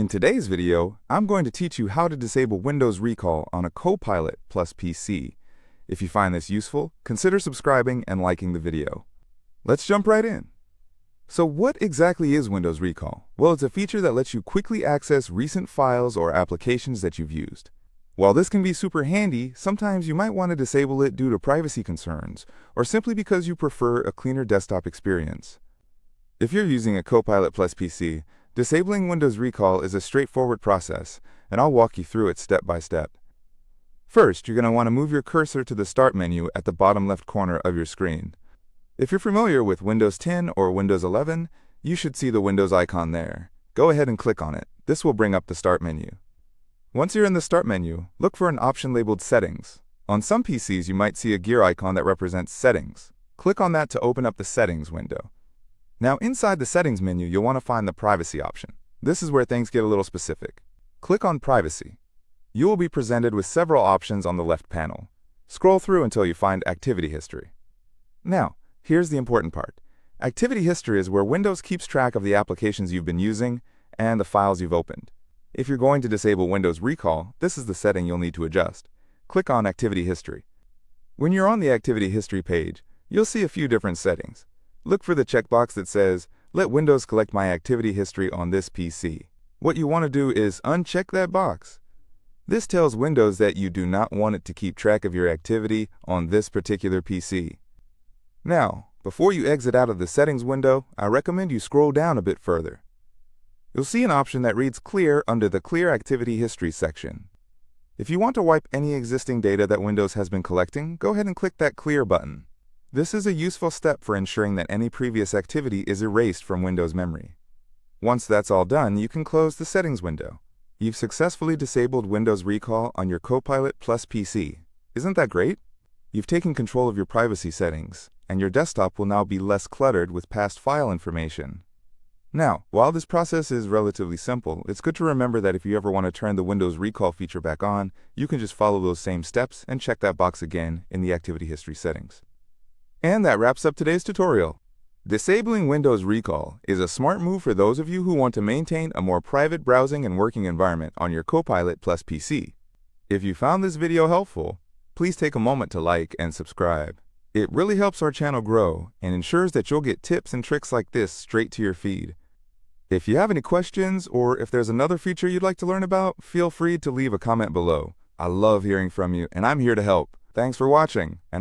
In today's video, I'm going to teach you how to disable Windows Recall on a Copilot plus PC. If you find this useful, consider subscribing and liking the video. Let's jump right in. So what exactly is Windows Recall? Well, it's a feature that lets you quickly access recent files or applications that you've used. While this can be super handy, sometimes you might want to disable it due to privacy concerns, or simply because you prefer a cleaner desktop experience. If you're using a Copilot plus PC, disabling Windows Recall is a straightforward process, and I'll walk you through it step by step. First, you're going to want to move your cursor to the Start menu at the bottom left corner of your screen. If you're familiar with Windows 10 or Windows 11, you should see the Windows icon there. Go ahead and click on it. This will bring up the Start menu. Once you're in the Start menu, look for an option labeled Settings. On some PCs, you might see a gear icon that represents Settings. Click on that to open up the Settings window. Now, inside the Settings menu, you'll want to find the Privacy option. This is where things get a little specific. Click on Privacy. You will be presented with several options on the left panel. Scroll through until you find Activity History. Now, here's the important part. Activity History is where Windows keeps track of the applications you've been using and the files you've opened. If you're going to disable Windows Recall, this is the setting you'll need to adjust. Click on Activity History. When you're on the Activity History page, you'll see a few different settings. Look for the checkbox that says, "Let Windows collect my activity history on this PC." What you want to do is uncheck that box. This tells Windows that you do not want it to keep track of your activity on this particular PC. Now, before you exit out of the Settings window, I recommend you scroll down a bit further. You'll see an option that reads Clear under the Clear Activity History section. If you want to wipe any existing data that Windows has been collecting, go ahead and click that Clear button. This is a useful step for ensuring that any previous activity is erased from Windows memory. Once that's all done, you can close the Settings window. You've successfully disabled Windows Recall on your Copilot plus PC. Isn't that great? You've taken control of your privacy settings, and your desktop will now be less cluttered with past file information. Now, while this process is relatively simple, it's good to remember that if you ever want to turn the Windows Recall feature back on, you can just follow those same steps and check that box again in the Activity History settings. And that wraps up today's tutorial. Disabling Windows Recall is a smart move for those of you who want to maintain a more private browsing and working environment on your Copilot plus PC. If you found this video helpful, please take a moment to like and subscribe. It really helps our channel grow and ensures that you'll get tips and tricks like this straight to your feed. If you have any questions or if there's another feature you'd like to learn about, feel free to leave a comment below. I love hearing from you and I'm here to help. Thanks for watching, and I'll